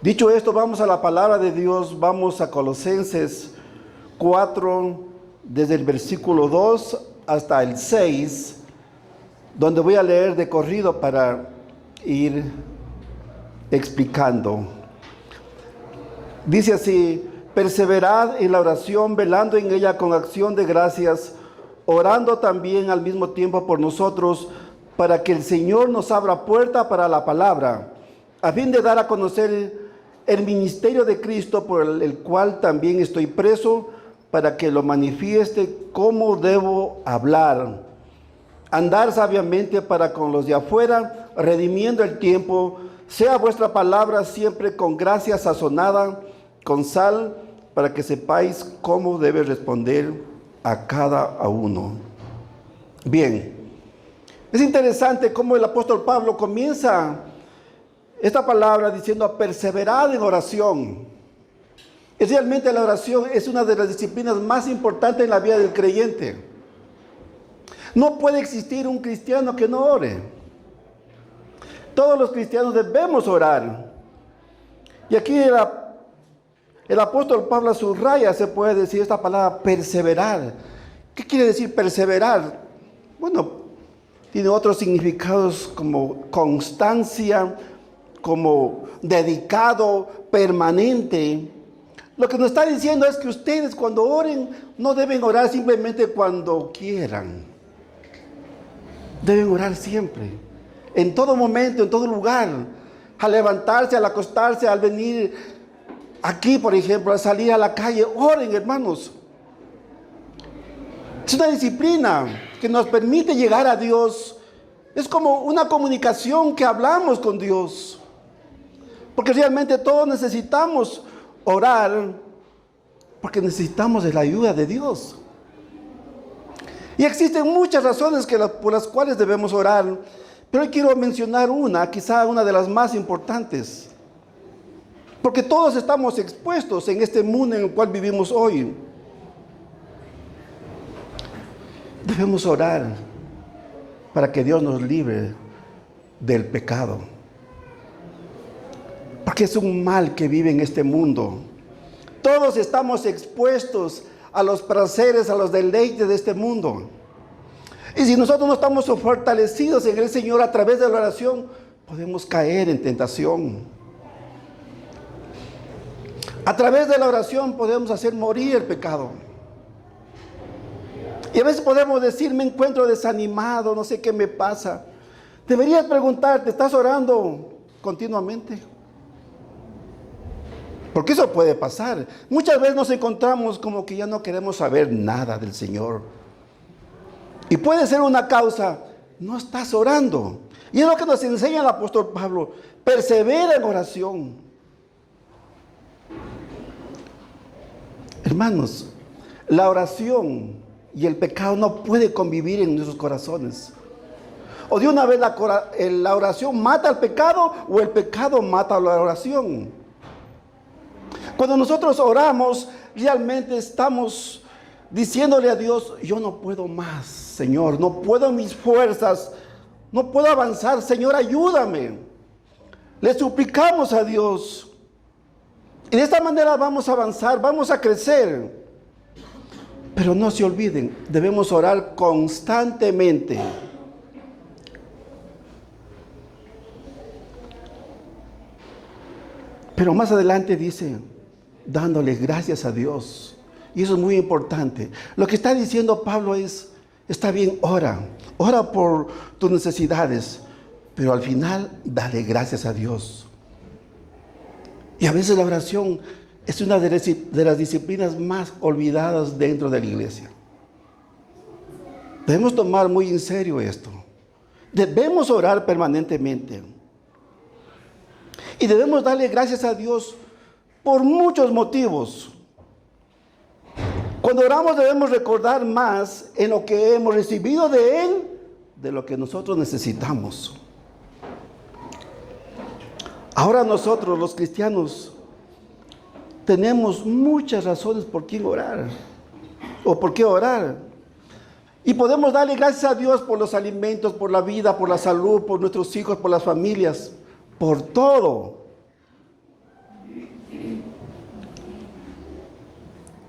Dicho esto, vamos a la palabra de Dios, vamos a Colosenses 4, desde el versículo 2 hasta el 6, donde voy a leer de corrido para ir explicando. Dice así: perseverad en la oración, velando en ella con acción de gracias, orando también al mismo tiempo por nosotros, para que el Señor nos abra puerta para la palabra, a fin de dar a conocer el ministerio de Cristo, por el cual también estoy preso, para que lo manifieste cómo debo hablar. Andar sabiamente para con los de afuera, redimiendo el tiempo. Sea vuestra palabra siempre con gracia sazonada, con sal, para que sepáis cómo debe responder a cada uno. Bien, es interesante cómo el apóstol Pablo comienza esta palabra diciendo: perseverad en oración. Y realmente la oración es una de las disciplinas más importantes en la vida del creyente. No puede existir un cristiano que no ore. Todos los cristianos debemos orar. Y aquí el apóstol Pablo subraya, se puede decir, esta palabra perseverar. ¿Qué quiere decir perseverar? Bueno, tiene otros significados como constancia, como dedicado, permanente. Lo que nos está diciendo es que ustedes, cuando oren, no deben orar simplemente cuando quieran. Deben orar siempre, en todo momento, en todo lugar. Al levantarse, al acostarse, al venir aquí, por ejemplo, al salir a la calle, oren, hermanos. Es una disciplina que nos permite llegar a Dios. Es como una comunicación que hablamos con Dios. Porque realmente todos necesitamos orar, porque necesitamos de la ayuda de Dios. Y existen muchas razones por las cuales debemos orar, pero hoy quiero mencionar una, quizá una de las más importantes. Porque todos estamos expuestos en este mundo en el cual vivimos hoy. Debemos orar para que Dios nos libre del pecado. Porque es un mal que vive en este mundo. Todos estamos expuestos a los placeres, a los deleites de este mundo. Y si nosotros no estamos fortalecidos en el Señor a través de la oración, podemos caer en tentación. A través de la oración podemos hacer morir el pecado. Y a veces podemos decir: me encuentro desanimado, no sé qué me pasa. Deberías preguntarte: ¿estás orando continuamente? Porque eso puede pasar. Muchas veces nos encontramos como que ya no queremos saber nada del Señor. Y puede ser una causa: no estás orando. Y es lo que nos enseña el apóstol Pablo: persevera en oración. Hermanos, la oración y el pecado no puede convivir en nuestros corazones. O de una vez la oración mata al pecado, o el pecado mata a la oración. Cuando nosotros oramos, realmente estamos diciéndole a Dios: yo no puedo más, Señor, no puedo en mis fuerzas, no puedo avanzar, Señor, ayúdame. Le suplicamos a Dios. Y de esta manera vamos a avanzar, vamos a crecer. Pero no se olviden, debemos orar constantemente. Pero más adelante dice: dándole gracias a Dios. Y eso es muy importante. Lo que está diciendo Pablo es: está bien, ora por tus necesidades, pero al final dale gracias a Dios. Y a veces la oración es una de las disciplinas más olvidadas dentro de la iglesia. Debemos tomar muy en serio esto. Debemos orar permanentemente. Y debemos darle gracias a Dios por muchos motivos. Cuando oramos debemos recordar más en lo que hemos recibido de Él, de lo que nosotros necesitamos. Ahora nosotros, los cristianos, tenemos muchas razones por qué orar o por qué orar. Y podemos darle gracias a Dios por los alimentos, por la vida, por la salud, por nuestros hijos, por las familias, por todo.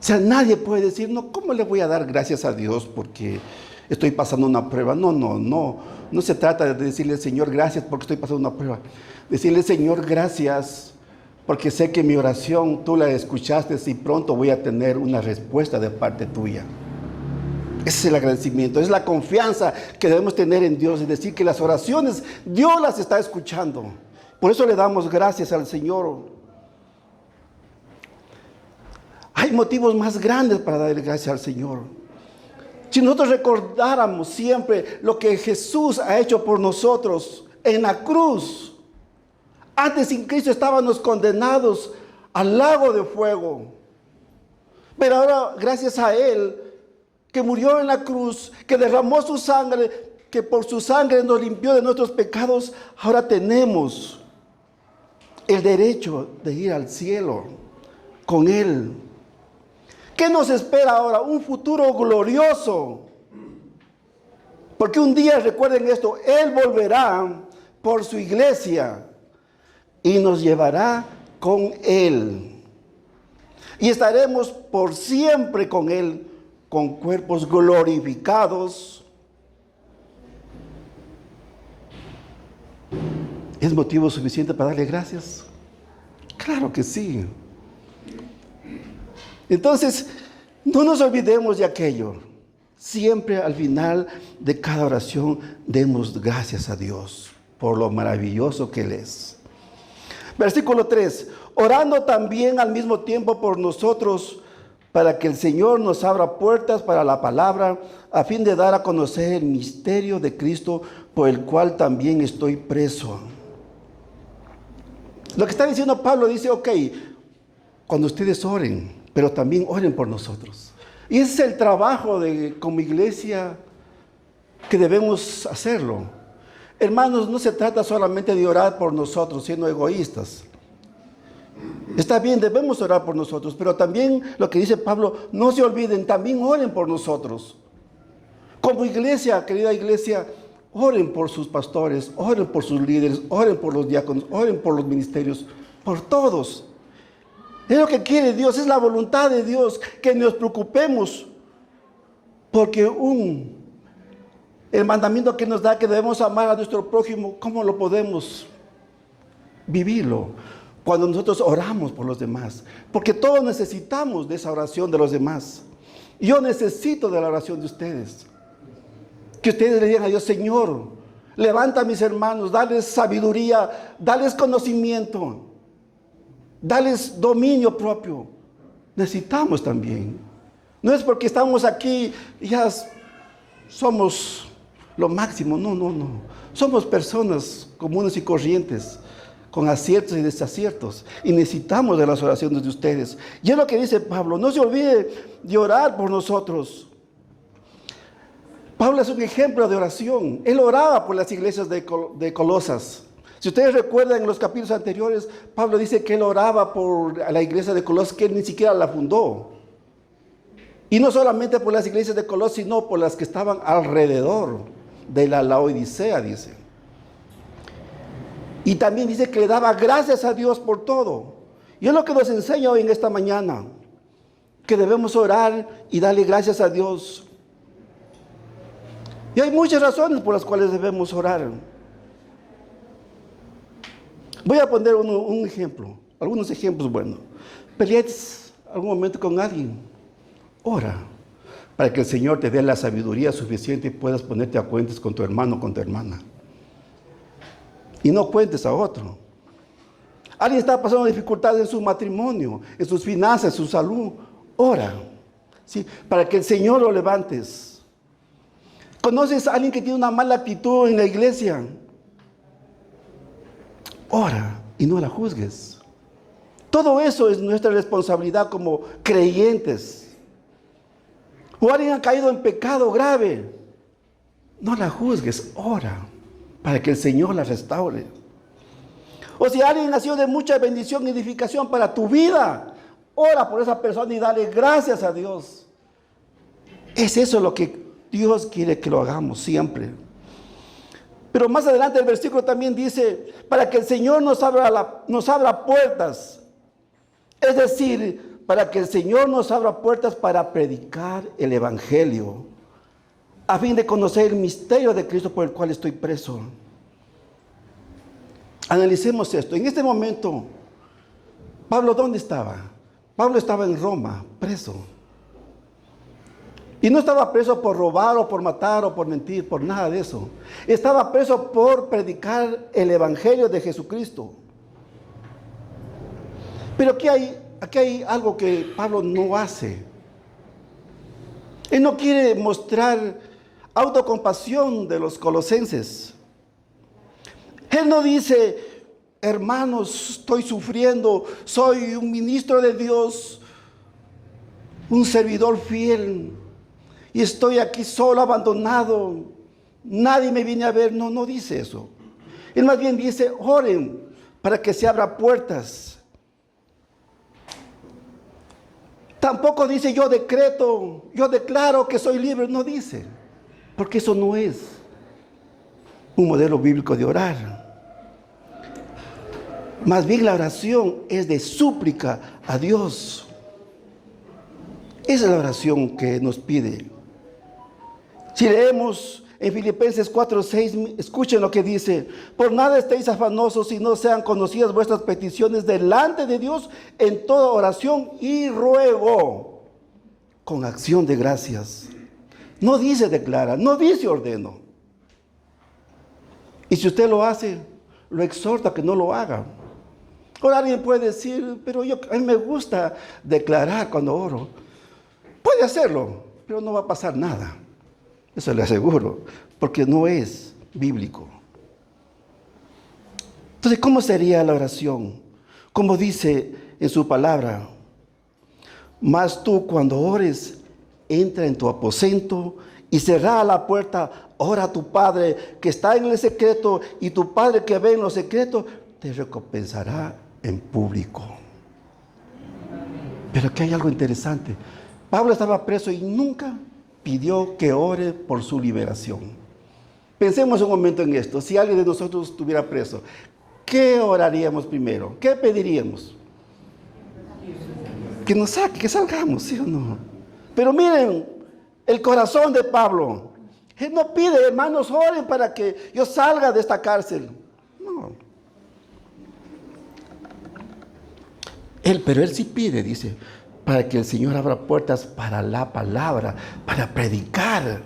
O sea, nadie puede decir, no, ¿cómo le voy a dar gracias a Dios porque estoy pasando una prueba? No se trata de decirle, Señor, gracias porque estoy pasando una prueba. Decirle, Señor, gracias porque sé que mi oración tú la escuchaste y pronto voy a tener una respuesta de parte tuya. Ese es el agradecimiento, es la confianza que debemos tener en Dios, es decir, que las oraciones Dios las está escuchando. Por eso le damos gracias al Señor. Hay motivos más grandes para darle gracias al Señor. Si nosotros recordáramos siempre lo que Jesús ha hecho por nosotros en la cruz. Antes sin Cristo estábamos condenados al lago de fuego. Pero ahora, gracias a Él, que murió en la cruz, que derramó su sangre, que por su sangre nos limpió de nuestros pecados, ahora tenemos el derecho de ir al cielo con Él. ¿Qué nos espera ahora? Un futuro glorioso. Porque un día, recuerden esto, Él volverá por su iglesia y nos llevará con Él. Y estaremos por siempre con Él, con cuerpos glorificados. ¿Es motivo suficiente para darle gracias? Claro que sí. Entonces, no nos olvidemos de aquello. Siempre al final de cada oración demos gracias a Dios por lo maravilloso que Él es. Versículo 3. Orando también al mismo tiempo por nosotros, para que el Señor nos abra puertas para la palabra, a fin de dar a conocer el misterio de Cristo, por el cual también estoy preso. Lo que está diciendo Pablo dice, ok, cuando ustedes oren, pero también oren por nosotros. Y ese es el trabajo como iglesia que debemos hacerlo. Hermanos, no se trata solamente de orar por nosotros siendo egoístas. Está bien, debemos orar por nosotros, pero también lo que dice Pablo, no se olviden, también oren por nosotros. Como iglesia, querida iglesia, oren por sus pastores, oren por sus líderes, oren por los diáconos, oren por los ministerios, por todos. Es lo que quiere Dios, es la voluntad de Dios, que nos preocupemos, porque el mandamiento que nos da, que debemos amar a nuestro prójimo, ¿cómo lo podemos vivirlo? Cuando nosotros oramos por los demás, porque todos necesitamos de esa oración de los demás. Yo necesito de la oración de ustedes. Que ustedes le digan a Dios, Señor, levanta a mis hermanos, dales sabiduría, dales conocimiento, dales dominio propio. Necesitamos también. No es porque estamos aquí y ya somos lo máximo, no. Somos personas comunes y corrientes, con aciertos y desaciertos, y necesitamos de las oraciones de ustedes. Y es lo que dice Pablo, no se olvide de orar por nosotros. Pablo es un ejemplo de oración. Él oraba por las iglesias de Colosas. Si ustedes recuerdan en los capítulos anteriores, Pablo dice que él oraba por la iglesia de Colosas, que él ni siquiera la fundó. Y no solamente por las iglesias de Colosas, sino por las que estaban alrededor de la Laodicea, dice. Y también dice que le daba gracias a Dios por todo. Y es lo que nos enseña hoy en esta mañana, que debemos orar y darle gracias a Dios. Y hay muchas razones por las cuales debemos orar. Voy a poner un ejemplo, algunos ejemplos buenos. Pelees algún momento con alguien, ora, para que el Señor te dé la sabiduría suficiente y puedas ponerte a cuentas con tu hermano o con tu hermana. Y no cuentes a otro. Alguien está pasando dificultades en su matrimonio, en sus finanzas, en su salud. Ora, ¿sí? Para que el Señor lo levantes. ¿Conoces a alguien que tiene una mala actitud en la iglesia? Ora y no la juzgues. Todo eso es nuestra responsabilidad como creyentes. O alguien ha caído en pecado grave. No la juzgues, ora, para que el Señor la restaure. O si alguien nació de mucha bendición y edificación para tu vida, ora por esa persona y dale gracias a Dios. Es eso lo que Dios quiere que lo hagamos siempre. Pero más adelante el versículo también dice, para que el Señor nos abra puertas. Es decir, para que el Señor nos abra puertas para predicar el Evangelio, a fin de conocer el misterio de Cristo por el cual estoy preso. Analicemos esto. En este momento, Pablo, ¿dónde estaba? Pablo estaba en Roma, preso. Y no estaba preso por robar o por matar o por mentir, por nada de eso. Estaba preso por predicar el Evangelio de Jesucristo. Pero aquí hay algo que Pablo no hace. Él no quiere mostrar autocompasión de los colosenses. Él no dice, hermanos, estoy sufriendo, soy un ministro de Dios, un servidor fiel, y estoy aquí solo, abandonado, nadie me viene a ver. No, no dice eso. Él más bien dice, oren para que se abran puertas. Tampoco dice, yo declaro que soy libre. No dice, porque eso no es un modelo bíblico de orar. Más bien la oración es de súplica a Dios. Esa es la oración que nos pide. Si leemos en Filipenses 4:6, escuchen lo que dice: por nada estéis afanosos, si no sean conocidas vuestras peticiones delante de Dios en toda oración y ruego, con acción de gracias. No dice declara, no dice ordeno. Y si usted lo hace, lo exhorta a que no lo haga. Ahora alguien puede decir, pero a mí me gusta declarar cuando oro. Puede hacerlo, pero no va a pasar nada. Eso le aseguro, porque no es bíblico. Entonces, ¿cómo sería la oración? Como dice en su palabra: mas tú, cuando ores, entra en tu aposento y cerrada la puerta, ora a tu Padre que está en el secreto, y tu Padre que ve en lo secreto te recompensará en público. Pero aquí hay algo interesante. Pablo estaba preso y nunca pidió que ore por su liberación. Pensemos un momento en esto. Si alguien de nosotros estuviera preso, ¿qué oraríamos primero? ¿Qué pediríamos? Que nos saque, que salgamos, ¿sí o no? Pero miren el corazón de Pablo. Él no pide, hermanos, oren para que yo salga de esta cárcel. No. Pero él sí pide, dice, para que el Señor abra puertas para la palabra, para predicar.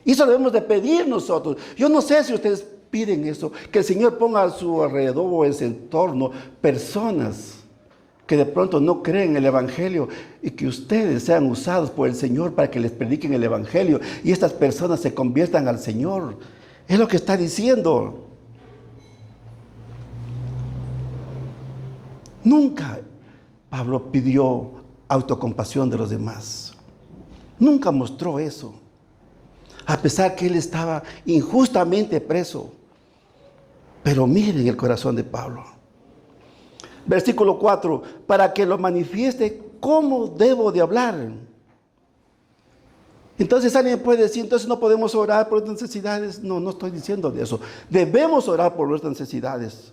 Y eso debemos de pedir nosotros. Yo no sé si ustedes piden eso, que el Señor ponga a su alrededor o en su entorno personas que de pronto no creen en el Evangelio, y que ustedes sean usados por el Señor para que les prediquen el Evangelio y estas personas se conviertan al Señor. Es lo que está diciendo. Nunca Pablo pidió autocompasión de los demás. Nunca mostró eso. A pesar que él estaba injustamente preso. Pero miren el corazón de Pablo. Versículo 4, para que lo manifieste cómo debo de hablar. Entonces alguien puede decir, entonces no podemos orar por nuestras necesidades. No, no estoy diciendo de eso. Debemos orar por nuestras necesidades.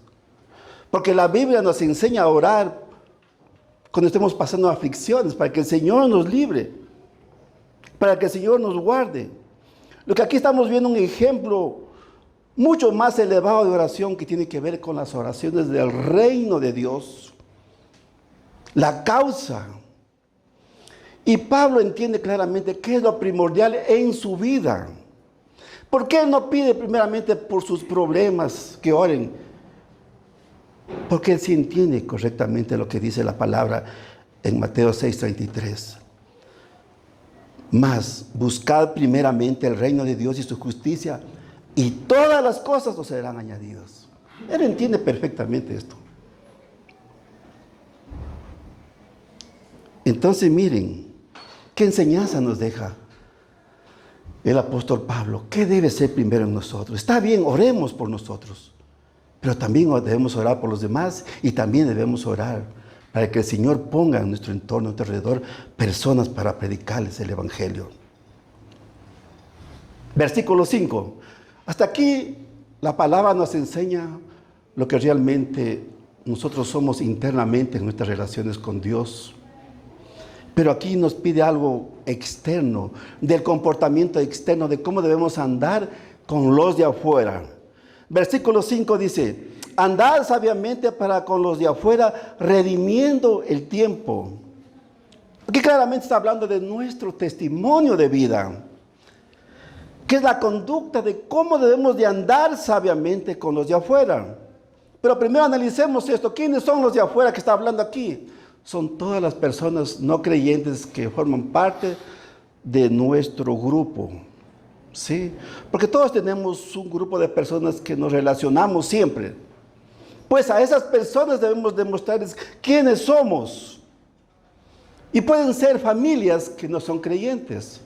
Porque la Biblia nos enseña a orar cuando estemos pasando aflicciones, para que el Señor nos libre, para que el Señor nos guarde. Lo que aquí estamos viendo un ejemplo mucho más elevado de oración, que tiene que ver con las oraciones del reino de Dios, la causa. Y Pablo entiende claramente qué es lo primordial en su vida. ¿Por qué él no pide primeramente por sus problemas que oren? Porque él sí entiende correctamente lo que dice la palabra en Mateo 6:33. Mas buscad primeramente el reino de Dios y su justicia, y todas las cosas os serán añadidas. Él entiende perfectamente esto. Entonces miren, ¿qué enseñanza nos deja el apóstol Pablo? ¿Qué debe ser primero en nosotros? Está bien, oremos por nosotros, pero también debemos orar por los demás, y también debemos orar para que el Señor ponga en nuestro entorno, a nuestro alrededor, personas para predicarles el Evangelio. Versículo 5. Hasta aquí la palabra nos enseña lo que realmente nosotros somos internamente en nuestras relaciones con Dios. Pero aquí nos pide algo externo, del comportamiento externo, de cómo debemos andar con los de afuera. Versículo 5 dice: andad sabiamente para con los de afuera, redimiendo el tiempo. Aquí claramente está hablando de nuestro testimonio de vida, que es la conducta de cómo debemos de andar sabiamente con los de afuera. Pero primero analicemos esto. ¿Quiénes son los de afuera que está hablando aquí? Son todas las personas no creyentes que forman parte de nuestro grupo, ¿sí? Porque todos tenemos un grupo de personas que nos relacionamos siempre. Pues a esas personas debemos demostrarles quiénes somos. Y pueden ser familias que no son creyentes.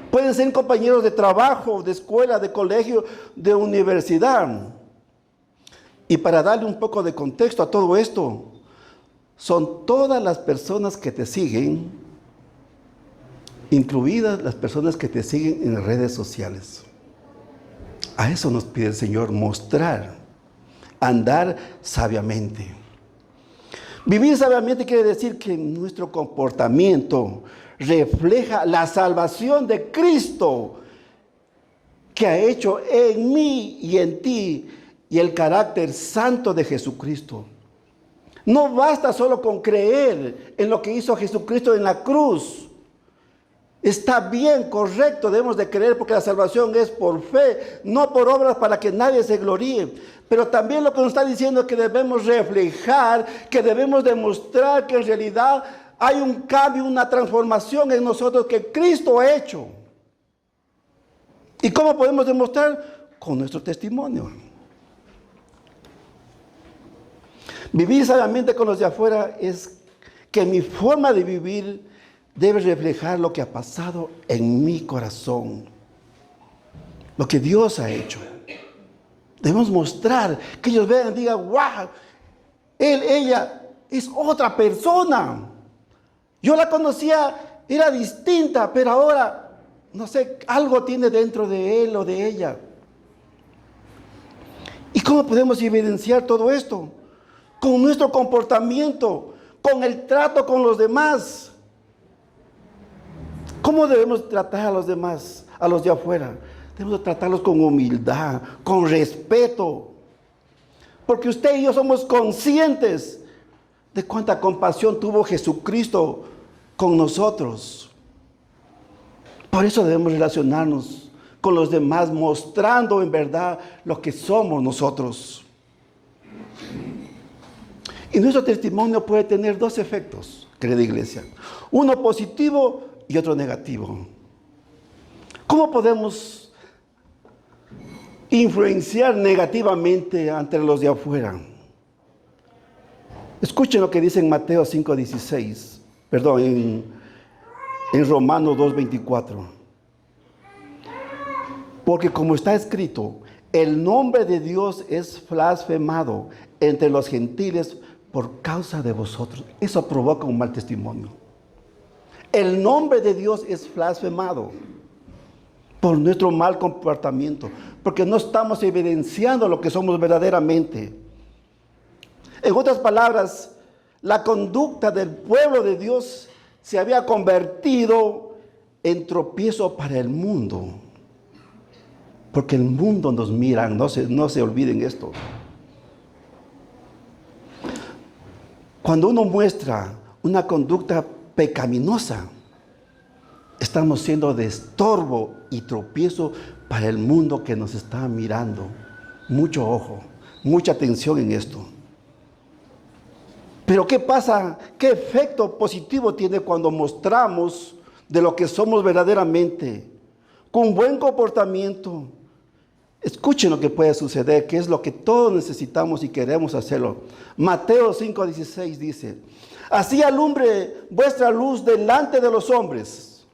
Pueden ser compañeros de trabajo, de escuela, de colegio, de universidad. Y para darle un poco de contexto a todo esto, son todas las personas que te siguen, incluidas las personas que te siguen en redes sociales. A eso nos pide el Señor, mostrar, andar sabiamente. Vivir sabiamente quiere decir que nuestro comportamiento refleja la salvación de Cristo que ha hecho en mí y en ti, y el carácter santo de Jesucristo. No basta solo con creer en lo que hizo Jesucristo en la cruz. Está bien, correcto, debemos de creer porque la salvación es por fe, no por obras para que nadie se gloríe. Pero también lo que nos está diciendo es que debemos reflejar, que debemos demostrar que en realidad hay un cambio, una transformación en nosotros que Cristo ha hecho. ¿Y cómo podemos demostrar? Con nuestro testimonio. Vivir sabiamente con los de afuera es que mi forma de vivir debe reflejar lo que ha pasado en mi corazón, lo que Dios ha hecho. Debemos mostrar, que ellos vean y digan: wow, ella es otra persona. Yo la conocía, era distinta, pero ahora, no sé, algo tiene dentro de él o de ella. ¿Y cómo podemos evidenciar todo esto? Con nuestro comportamiento, con el trato con los demás. ¿Cómo debemos tratar a los demás, a los de afuera? Debemos tratarlos con humildad, con respeto. Porque usted y yo somos conscientes de cuánta compasión tuvo Jesucristo con nosotros. Por eso debemos relacionarnos con los demás, mostrando en verdad lo que somos nosotros. Y nuestro testimonio puede tener dos efectos, querida iglesia. Uno positivo y otro negativo. ¿Cómo podemos influenciar negativamente ante los de afuera? Escuchen lo que dice en Mateo 5:16. Perdón, en Romanos 2:24. Porque como está escrito, el nombre de Dios es blasfemado entre los gentiles por causa de vosotros. Eso provoca un mal testimonio. El nombre de Dios es blasfemado por nuestro mal comportamiento, porque no estamos evidenciando lo que somos verdaderamente. En otras palabras, la conducta del pueblo de Dios se había convertido en tropiezo para el mundo, porque el mundo nos mira, no se olviden esto. Cuando uno muestra una conducta pecaminosa, estamos siendo de estorbo y tropiezo para el mundo que nos está mirando. Mucho ojo, mucha atención en esto. Pero ¿qué pasa? ¿Qué efecto positivo tiene cuando mostramos de lo que somos verdaderamente? Con buen comportamiento. Escuchen lo que puede suceder, que es lo que todos necesitamos y queremos hacerlo. Mateo 5:16 dice: así alumbre vuestra luz delante de los hombres,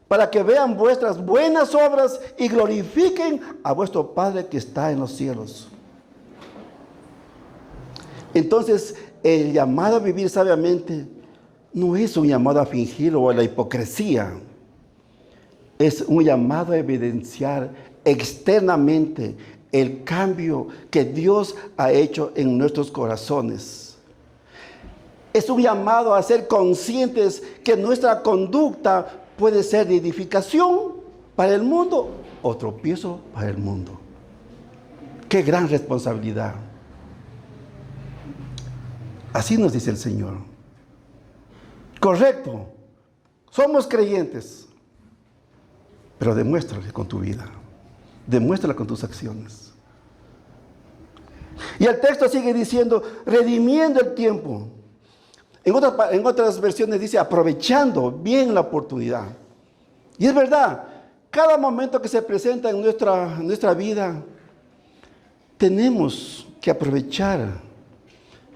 para que vean vuestras buenas obras y glorifiquen a vuestro Padre que está en los cielos. Entonces, el llamado a vivir sabiamente no es un llamado a fingir o a la hipocresía. Es un llamado a evidenciar externamente el cambio que Dios ha hecho en nuestros corazones. Es un llamado a ser conscientes que nuestra conducta puede ser de edificación para el mundo o tropiezo para el mundo. ¡Qué gran responsabilidad! Así nos dice el Señor. Correcto. Somos creyentes. Pero demuéstrale con tu vida. Demuéstrala con tus acciones. Y el texto sigue diciendo, redimiendo el tiempo. En otras versiones dice, aprovechando bien la oportunidad. Y es verdad, cada momento que se presenta en nuestra vida, tenemos que aprovechar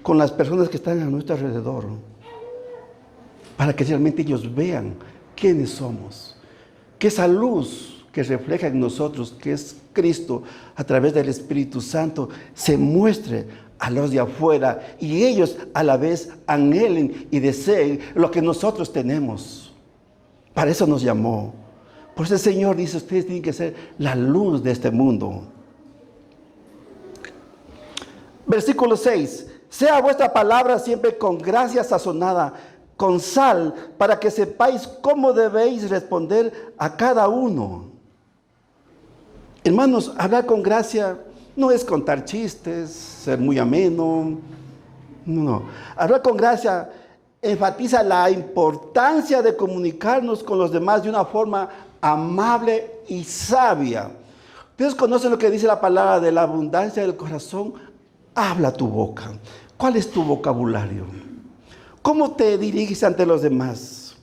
con las personas que están a nuestro alrededor, para que realmente ellos vean quiénes somos, que esa luz que refleja en nosotros, que es Cristo, a través del Espíritu Santo, se muestre a los de afuera y ellos a la vez anhelen y deseen lo que nosotros tenemos. Para eso nos llamó. Por eso el Señor dice, ustedes tienen que ser la luz de este mundo. Versículo 6. Sea vuestra palabra siempre con gracia sazonada, con sal, para que sepáis cómo debéis responder a cada uno. Hermanos, hablar con gracia no es contar chistes, ser muy ameno. No. Hablar con gracia enfatiza la importancia de comunicarnos con los demás de una forma amable y sabia. Ustedes conocen lo que dice la palabra de la abundancia del corazón. Habla tu boca. ¿Cuál es tu vocabulario? ¿Cómo te diriges ante los demás?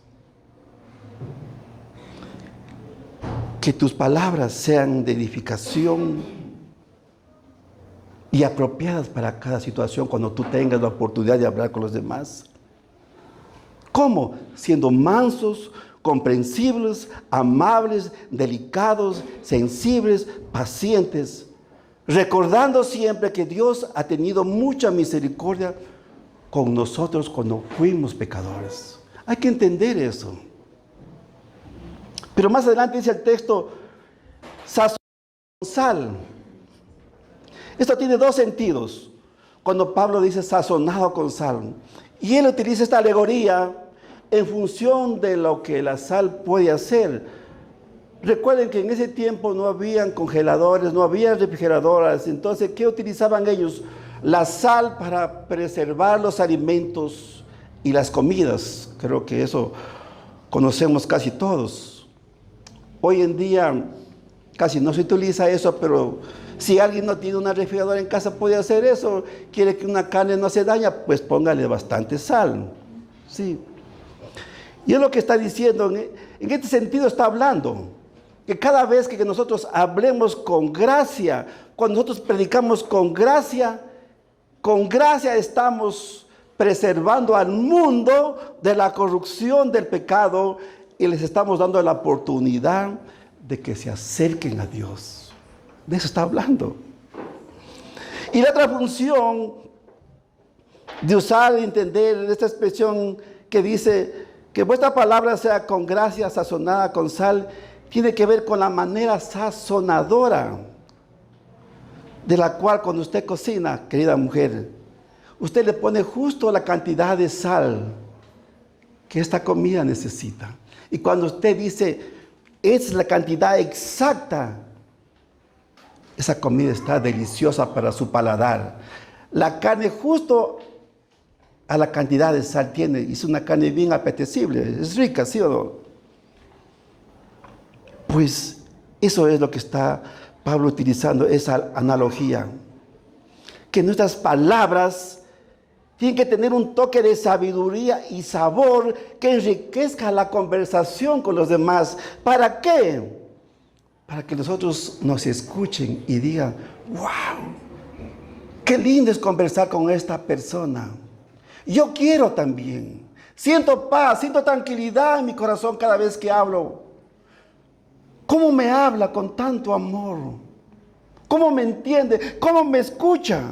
Que tus palabras sean de edificación y apropiadas para cada situación cuando tú tengas la oportunidad de hablar con los demás. ¿Cómo? Siendo mansos, comprensibles, amables, delicados, sensibles, pacientes, recordando siempre que Dios ha tenido mucha misericordia con nosotros cuando fuimos pecadores. Hay que entender eso. Pero más adelante dice el texto, sazón con sal. Esto tiene dos sentidos. Cuando Pablo dice sazonado con sal. Y él utiliza esta alegoría en función de lo que la sal puede hacer. Recuerden que en ese tiempo no habían congeladores, no había refrigeradoras. Entonces, ¿qué utilizaban ellos? La sal para preservar los alimentos y las comidas. Creo que eso conocemos casi todos. Hoy en día casi no se utiliza eso, pero si alguien no tiene una refrigeradora en casa puede hacer eso. Quiere que una carne no se daña, pues póngale bastante sal. Sí. Y es lo que está diciendo, en este sentido está hablando. Que cada vez que nosotros hablemos con gracia, cuando nosotros predicamos con gracia estamos preservando al mundo de la corrupción del pecado y les estamos dando la oportunidad de que se acerquen a Dios. De eso está hablando. Y la otra función de usar y entender esta expresión que dice que vuestra palabra sea con gracia sazonada con sal, tiene que ver con la manera sazonadora de la cual cuando usted cocina, querida mujer, usted le pone justo la cantidad de sal que esta comida necesita. Y cuando usted dice, es la cantidad exacta, esa comida está deliciosa para su paladar. La carne justo a la cantidad de sal tiene, es una carne bien apetecible, es rica, ¿sí o no? Pues eso es lo que está Pablo utilizando, esa analogía. Que nuestras palabras tienen que tener un toque de sabiduría y sabor que enriquezca la conversación con los demás. ¿Para qué? Para que nosotros nos escuchen y digan, wow, qué lindo es conversar con esta persona. Yo quiero también. Siento paz, siento tranquilidad en mi corazón cada vez que hablo. ¿Cómo me habla con tanto amor? ¿Cómo me entiende? ¿Cómo me escucha?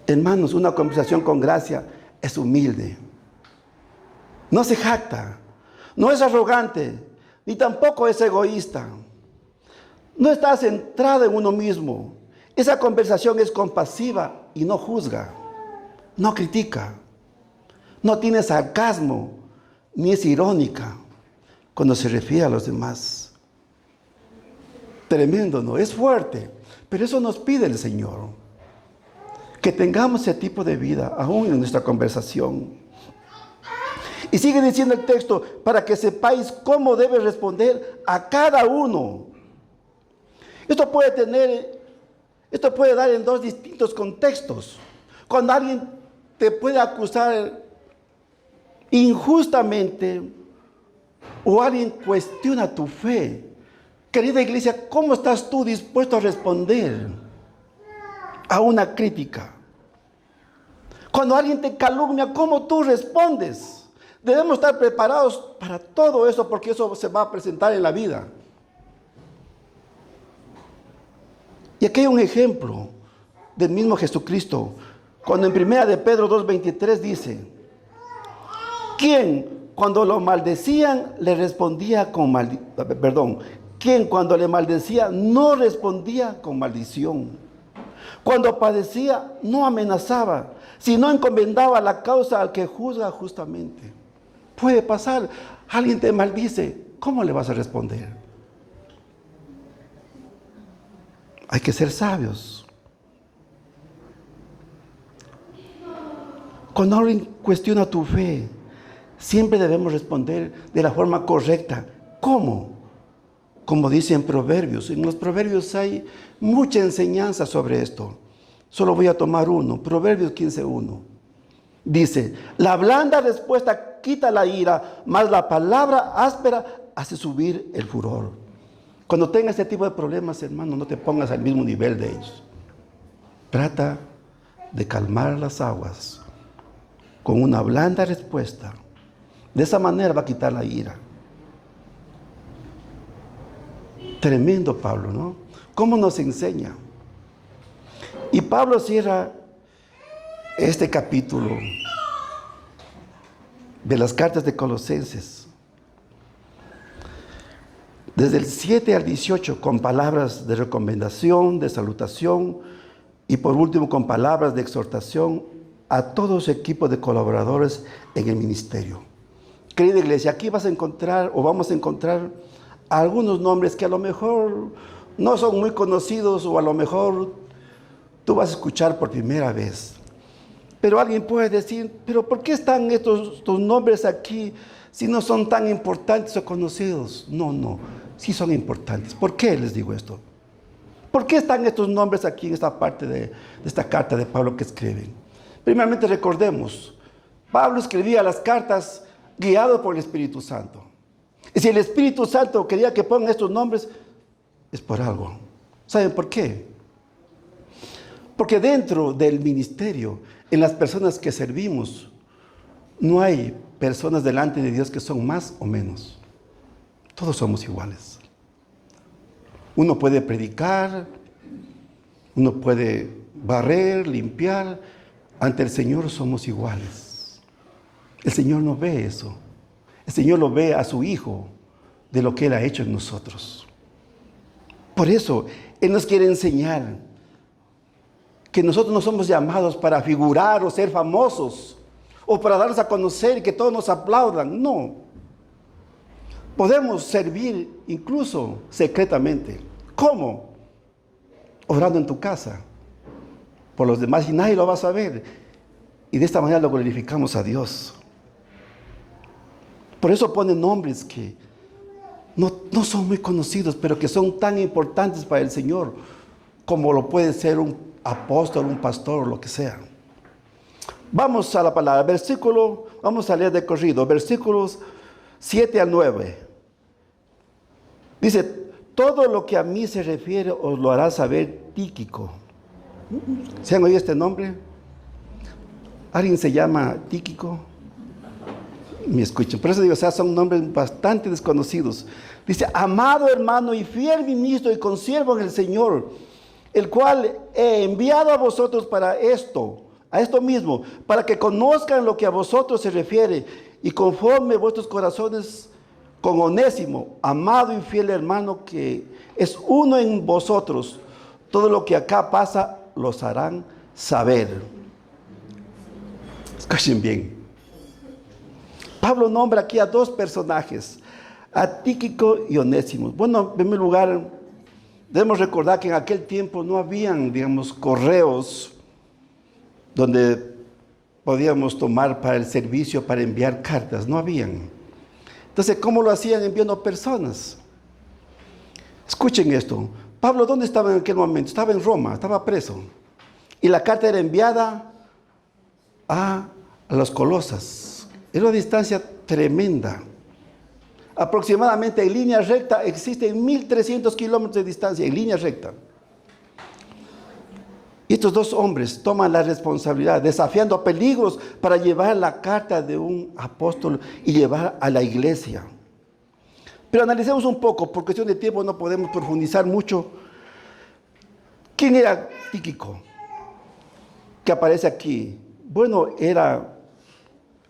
Hermanos, una conversación con gracia es humilde. No se jacta, no es arrogante, ni tampoco es egoísta. No está centrada en uno mismo. Esa conversación es compasiva y no juzga. no critica, no tiene sarcasmo, ni es irónica cuando se refiere a los demás. Tremendo, ¿no? Es fuerte, pero eso nos pide el Señor, que tengamos ese tipo de vida aún en nuestra conversación. Y sigue diciendo el texto, para que sepáis cómo debe responder a cada uno. Esto puede dar en dos distintos contextos. Cuando alguien te puede acusar injustamente o alguien cuestiona tu fe. Querida iglesia, ¿cómo estás tú dispuesto a responder a una crítica? Cuando alguien te calumnia, ¿cómo tú respondes? Debemos estar preparados para todo eso, porque eso se va a presentar en la vida. Y aquí hay un ejemplo del mismo Jesucristo, cuando en 1 de Pedro 2:23 dice, ¿quién cuando lo maldecían le respondía con maldición? ¿Quién cuando le maldecía no respondía con maldición? Cuando padecía no amenazaba, sino encomendaba la causa al que juzga justamente. Puede pasar, alguien te maldice, ¿cómo le vas a responder? Hay que ser sabios. Cuando alguien cuestiona tu fe, siempre debemos responder de la forma correcta. ¿Cómo? Como dice en Proverbios. En los Proverbios hay mucha enseñanza sobre esto. Solo voy a tomar uno. Proverbios 15:1. Dice, la blanda respuesta quita la ira, mas la palabra áspera hace subir el furor. Cuando tengas este tipo de problemas, hermano, no te pongas al mismo nivel de ellos. Trata de calmar las aguas con una blanda respuesta. De esa manera va a quitar la ira. Tremendo Pablo, ¿no? ¿Cómo nos enseña? Y Pablo cierra este capítulo de las cartas de Colosenses, desde el 7 al 18, con palabras de recomendación, de salutación, y por último con palabras de exhortación a todo su equipo de colaboradores en el ministerio. Querida iglesia, aquí vas a encontrar, o vamos a encontrar, algunos nombres que a lo mejor no son muy conocidos, o a lo mejor tú vas a escuchar por primera vez. Pero alguien puede decir, ¿pero por qué están estos nombres aquí si no son tan importantes o conocidos? No, sí son importantes. ¿Por qué les digo esto? ¿Por qué están estos nombres aquí en esta parte de esta carta de Pablo que escriben? Primeramente recordemos, Pablo escribía las cartas guiado por el Espíritu Santo. Y si el Espíritu Santo quería que pongan estos nombres, es por algo. ¿Saben por qué? Porque dentro del ministerio, en las personas que servimos, no hay personas delante de Dios que son más o menos. Todos somos iguales. Uno puede predicar, uno puede barrer, limpiar. Ante el Señor somos iguales. El Señor no ve eso. El Señor lo ve a su Hijo de lo que Él ha hecho en nosotros. Por eso, Él nos quiere enseñar que nosotros no somos llamados para figurar o ser famosos o para darnos a conocer y que todos nos aplaudan. No. Podemos servir incluso secretamente. ¿Cómo? Orando en tu casa por los demás y nadie lo va a saber. Y de esta manera lo glorificamos a Dios. Por eso ponen nombres que no son muy conocidos, pero que son tan importantes para el Señor como lo puede ser un apóstol, un pastor o lo que sea. Vamos a la palabra, vamos a leer de corrido, versículos 7 al 9. Dice, todo lo que a mí se refiere os lo hará saber Tíquico. ¿Se han oído este nombre? ¿Alguien se llama Tíquico? Me escuchen, por eso digo, son nombres bastante desconocidos. Dice, amado hermano y fiel ministro y consiervo en el Señor, el cual he enviado a vosotros para esto, a esto mismo, para que conozcan lo que a vosotros se refiere y conforme vuestros corazones con Onésimo, amado y fiel hermano que es uno en vosotros. Todo lo que acá pasa los harán saber. Escuchen bien. Pablo nombra aquí a dos personajes, a Tíquico y Onésimo. Bueno, en primer lugar, debemos recordar que en aquel tiempo no habían, digamos, correos donde podíamos tomar para el servicio, para enviar cartas. No habían. Entonces, ¿cómo lo hacían? Enviando personas. Escuchen esto. Pablo, ¿dónde estaba en aquel momento? Estaba en Roma, estaba preso. Y la carta era enviada a las Colosas. Era una distancia tremenda. Aproximadamente en línea recta existen 1.300 kilómetros de distancia, en línea recta. Y estos dos hombres toman la responsabilidad, desafiando peligros para llevar la carta de un apóstol y llevar a la iglesia. Pero analicemos un poco, por cuestión de tiempo no podemos profundizar mucho. ¿Quién era Tíquico? Que aparece aquí. Bueno,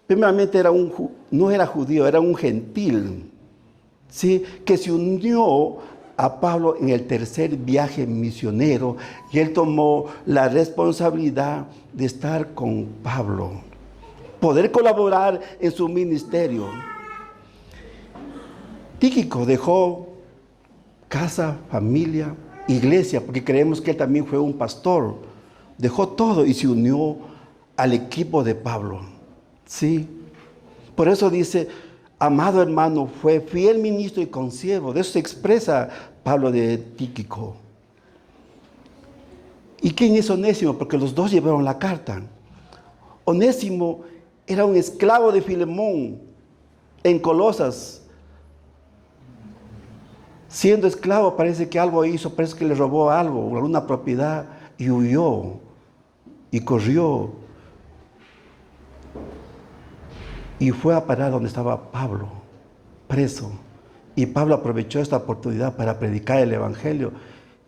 primeramente no era judío, era un gentil, ¿sí? Que se unió a Pablo en el tercer viaje misionero y él tomó la responsabilidad de estar con Pablo, poder colaborar en su ministerio. Tíquico dejó casa, familia, iglesia, porque creemos que él también fue un pastor. Dejó todo y se unió al equipo de Pablo. Sí. Por eso dice, amado hermano, fue fiel ministro y consiervo. De eso se expresa Pablo de Tíquico. ¿Y quién es Onésimo? Porque los dos llevaron la carta. Onésimo era un esclavo de Filemón en Colosas. Siendo esclavo, parece que algo hizo, parece que le robó algo, alguna propiedad, y huyó, y corrió, y fue a parar donde estaba Pablo, preso. Y Pablo aprovechó esta oportunidad para predicar el Evangelio,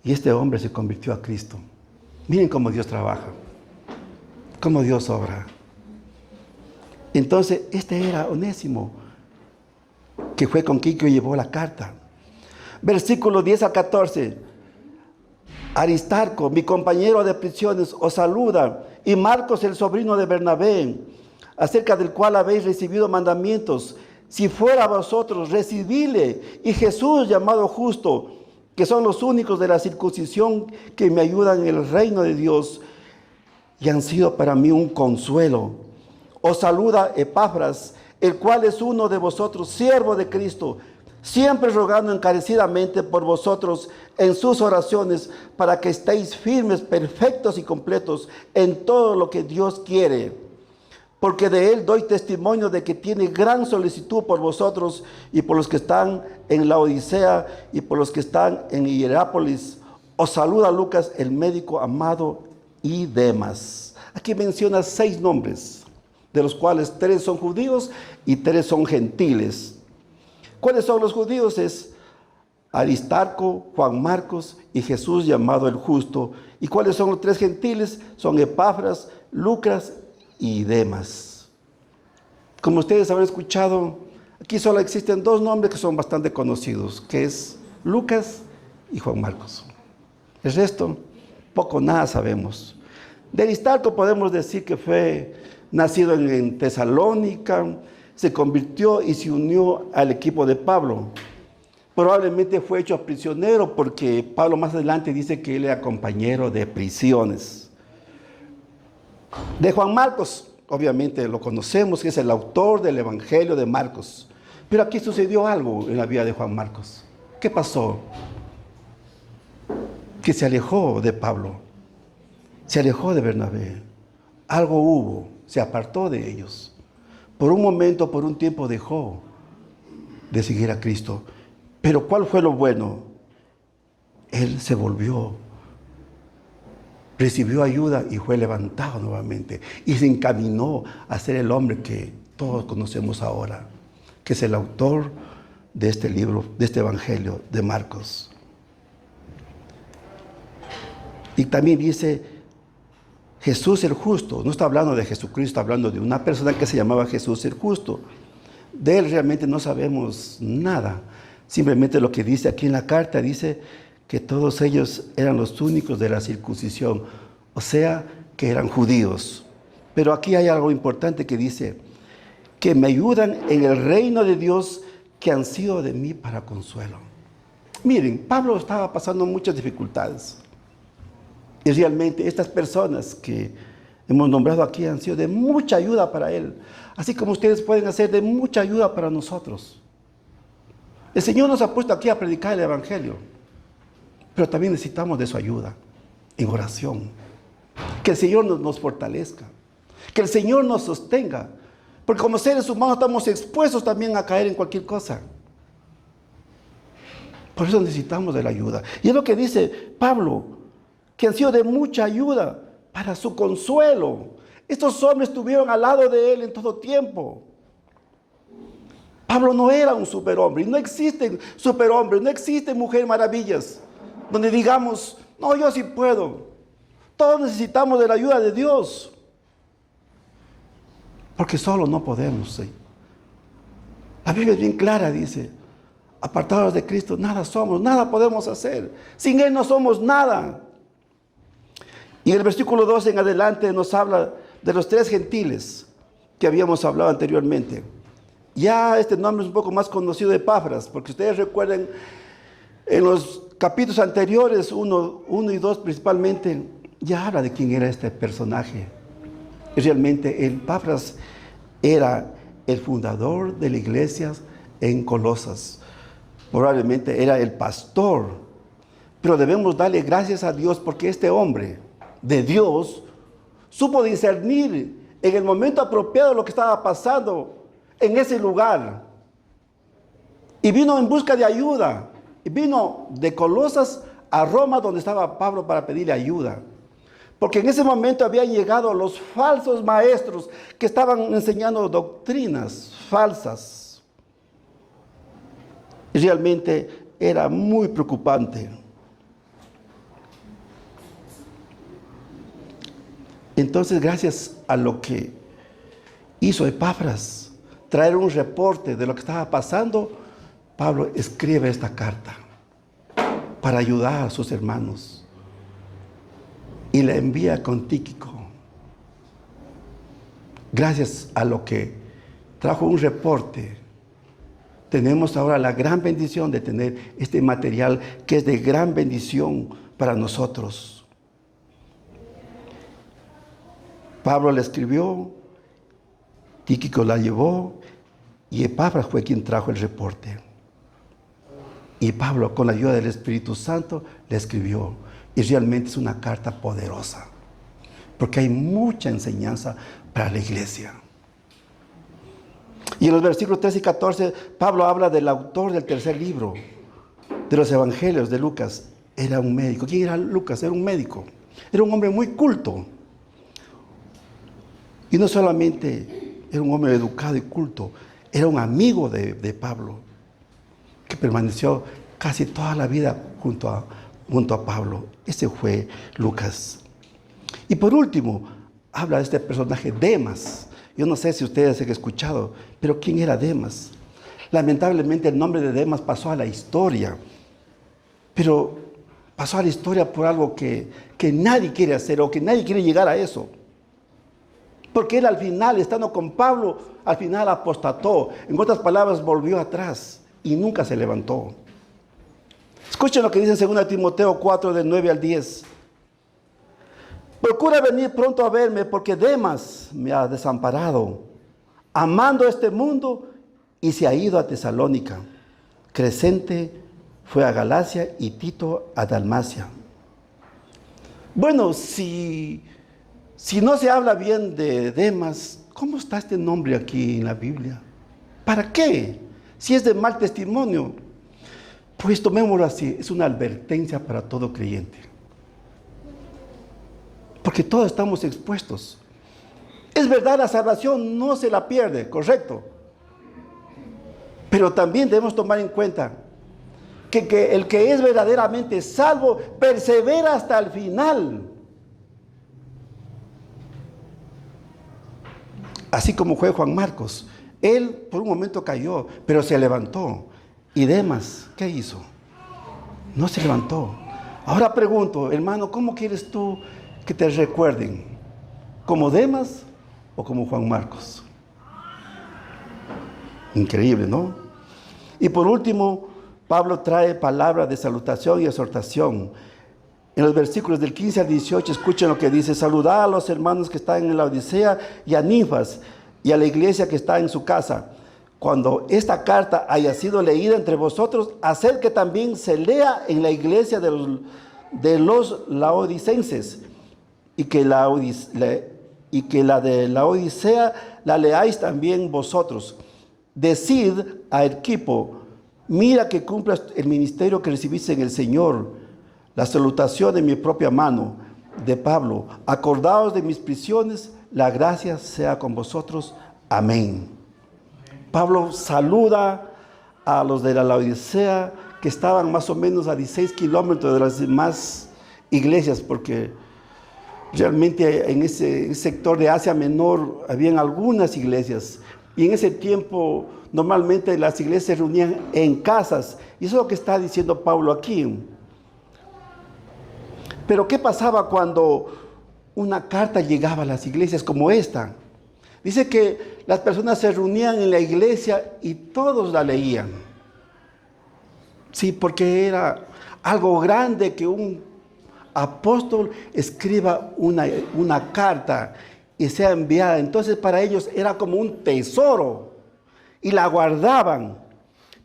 y este hombre se convirtió a Cristo. Miren cómo Dios trabaja, cómo Dios obra. Entonces, este era Onésimo, que fue con quien llevó la carta. Versículos 10 a 14. Aristarco, mi compañero de prisiones, os saluda, y Marcos, el sobrino de Bernabé, acerca del cual habéis recibido mandamientos. Si fuera a vosotros, recibidle, y Jesús, llamado Justo, que son los únicos de la circuncisión que me ayudan en el reino de Dios, y han sido para mí un consuelo. Os saluda Epafras, el cual es uno de vosotros, siervo de Cristo, siempre rogando encarecidamente por vosotros en sus oraciones, para que estéis firmes, perfectos y completos en todo lo que Dios quiere. Porque de él doy testimonio de que tiene gran solicitud por vosotros y por los que están en la Odisea y por los que están en Hierápolis. Os saluda Lucas, el médico amado, y Demas. Aquí menciona 6 nombres, de los cuales 3 son judíos y 3 son gentiles. ¿Cuáles son los judíos? Es Aristarco, Juan Marcos y Jesús, llamado el Justo. ¿Y cuáles son los 3 gentiles? Son Epafras, Lucas y Demas. Como ustedes habrán escuchado, aquí solo existen 2 nombres que son bastante conocidos, que es Lucas y Juan Marcos. El resto, poco nada sabemos. De Aristarco podemos decir que fue nacido en Tesalónica, se convirtió y se unió al equipo de Pablo. Probablemente fue hecho prisionero porque Pablo más adelante dice que él era compañero de prisiones. De Juan Marcos, obviamente lo conocemos, que es el autor del Evangelio de Marcos. Pero aquí sucedió algo en la vida de Juan Marcos. ¿Qué pasó? Que se alejó de Pablo, se alejó de Bernabé. Algo hubo, se apartó de ellos. Por un momento, por un tiempo dejó de seguir a Cristo. Pero ¿cuál fue lo bueno? Él se volvió, recibió ayuda y fue levantado nuevamente. Y se encaminó a ser el hombre que todos conocemos ahora, que es el autor de este libro, de este Evangelio de Marcos. Y también dice Jesús el Justo. No está hablando de Jesucristo, está hablando de una persona que se llamaba Jesús el Justo. De él realmente no sabemos nada. Simplemente lo que dice aquí en la carta, dice que todos ellos eran los únicos de la circuncisión, o sea, que eran judíos. Pero aquí hay algo importante que dice, que me ayudan en el reino de Dios, que han sido de mí para consuelo. Miren, Pablo estaba pasando muchas dificultades. Y realmente estas personas que hemos nombrado aquí han sido de mucha ayuda para él. Así como ustedes pueden hacer de mucha ayuda para nosotros. El Señor nos ha puesto aquí a predicar el Evangelio. Pero también necesitamos de su ayuda en oración. Que el Señor nos fortalezca. Que el Señor nos sostenga. Porque como seres humanos estamos expuestos también a caer en cualquier cosa. Por eso necesitamos de la ayuda. Y es lo que dice Pablo, que han sido de mucha ayuda para su consuelo. Estos hombres estuvieron al lado de él en todo tiempo. Pablo no era un superhombre. Y no existen superhombres, no existen mujeres maravillas. Donde digamos, no, yo sí puedo. Todos necesitamos de la ayuda de Dios. Porque solo no podemos. ¿Sí? La Biblia es bien clara, dice, apartados de Cristo, nada somos, nada podemos hacer. Sin Él no somos nada. Y en el versículo 12 en adelante nos habla de los 3 gentiles que habíamos hablado anteriormente. Ya este nombre es un poco más conocido de Epafras, porque ustedes recuerden, en los capítulos anteriores, 1 y 2 principalmente, ya habla de quién era este personaje. Y realmente Epafras era el fundador de la iglesia en Colosas. Probablemente era el pastor. Pero debemos darle gracias a Dios porque este hombre de Dios supo discernir en el momento apropiado lo que estaba pasando en ese lugar. Y vino en busca de ayuda. Y vino de Colosas a Roma, donde estaba Pablo, para pedirle ayuda. Porque en ese momento habían llegado los falsos maestros que estaban enseñando doctrinas falsas. Y realmente era muy preocupante. Entonces, gracias a lo que hizo Epafras, traer un reporte de lo que estaba pasando, Pablo escribe esta carta para ayudar a sus hermanos. Y la envía con Tíquico. Gracias a lo que trajo un reporte, tenemos ahora la gran bendición de tener este material que es de gran bendición para nosotros. Pablo la escribió, Tíquico la llevó y Epafras fue quien trajo el reporte. Y Pablo, con la ayuda del Espíritu Santo, la escribió. Y realmente es una carta poderosa, porque hay mucha enseñanza para la iglesia. Y en los versículos 13 y 14, Pablo habla del autor del tercer libro de los evangelios de Lucas. Era un médico. ¿Quién era Lucas? Era un médico. Era un hombre muy culto. Y no solamente era un hombre educado y culto, era un amigo de Pablo, que permaneció casi toda la vida junto a Pablo. Ese fue Lucas. Y por último, habla de este personaje Demas. Yo no sé si ustedes han escuchado, pero ¿quién era Demas? Lamentablemente el nombre de Demas pasó a la historia, pero pasó a la historia por algo que nadie quiere hacer o que nadie quiere llegar a eso. Porque él al final, estando con Pablo, al final apostató. En otras palabras, volvió atrás y nunca se levantó. Escuchen lo que dice en 2 Timoteo 4, del 9 al 10. Procura venir pronto a verme, porque Demas me ha desamparado, amando este mundo, y se ha ido a Tesalónica. Crescente fue a Galacia y Tito a Dalmacia. Bueno, si no se habla bien de Demas, ¿cómo está este nombre aquí en la Biblia? ¿Para qué? Si es de mal testimonio. Pues tomémoslo así, es una advertencia para todo creyente. Porque todos estamos expuestos. Es verdad, la salvación no se la pierde, correcto. Pero también debemos tomar en cuenta que el que es verdaderamente salvo persevera hasta el final. Así como fue Juan Marcos. Él por un momento cayó, pero se levantó. ¿Y Demas qué hizo? No se levantó. Ahora pregunto, hermano, ¿cómo quieres tú que te recuerden? ¿Como Demas o como Juan Marcos. Increíble, ¿no? Y por último, Pablo trae palabras de salutación y exhortación. En los versículos del 15 al 18, escuchen lo que dice: saludad a los hermanos que están en la Odisea y a Ninfas y a la iglesia que está en su casa. Cuando esta carta haya sido leída entre vosotros, haced que también se lea en la iglesia de los laodicenses, y que la de la Odisea la leáis también vosotros. Decid a Arquipo: mira que cumplas el ministerio que recibiste en el Señor. La salutación de mi propia mano, de Pablo. Acordaos de mis prisiones, la gracia sea con vosotros. Amén. Pablo saluda a los de la Laodicea, que estaban más o menos a 16 kilómetros de las demás iglesias, porque realmente en ese sector de Asia Menor habían algunas iglesias, y en ese tiempo normalmente las iglesias se reunían en casas, y eso es lo que está diciendo Pablo aquí. Pero ¿qué pasaba cuando una carta llegaba a las iglesias como esta? Dice que las personas se reunían en la iglesia y todos la leían. Sí, porque era algo grande que un apóstol escriba una carta y sea enviada. Entonces para ellos era como un tesoro y la guardaban.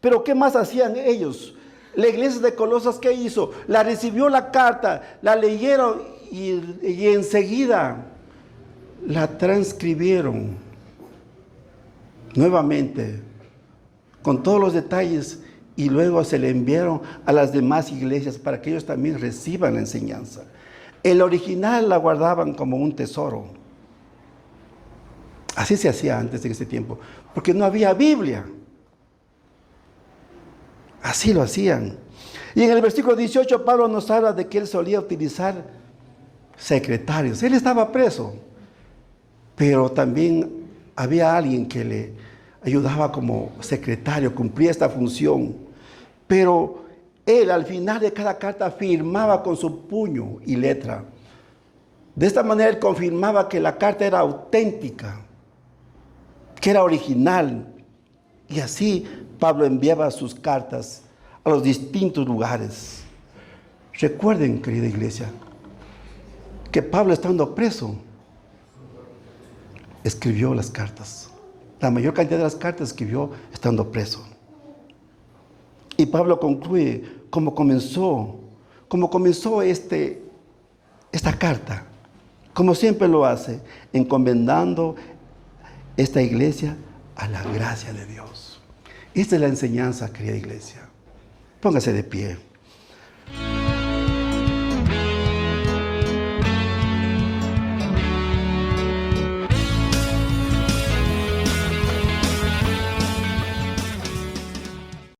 Pero ¿qué más hacían ellos? La iglesia de Colosas, ¿qué hizo? La recibió la carta, la leyeron y enseguida la transcribieron nuevamente con todos los detalles, y luego se le enviaron a las demás iglesias para que ellos también reciban la enseñanza. El original la guardaban como un tesoro. Así se hacía antes en ese tiempo, porque no había Biblia. Así lo hacían. Y en el versículo 18 Pablo nos habla de que él solía utilizar secretarios. Él estaba preso, pero también había alguien que le ayudaba como secretario, cumplía esta función. Pero él al final de cada carta firmaba con su puño y letra. De esta manera él confirmaba que la carta era auténtica, que era original. Y así Pablo enviaba sus cartas a los distintos lugares. Recuerden, querida iglesia, que Pablo, estando preso, escribió las cartas. La mayor cantidad de las cartas escribió estando preso. Y Pablo concluye cómo comenzó esta carta, como siempre lo hace, encomendando esta iglesia a la gracia de Dios. Esta es la enseñanza, querida iglesia. Póngase de pie.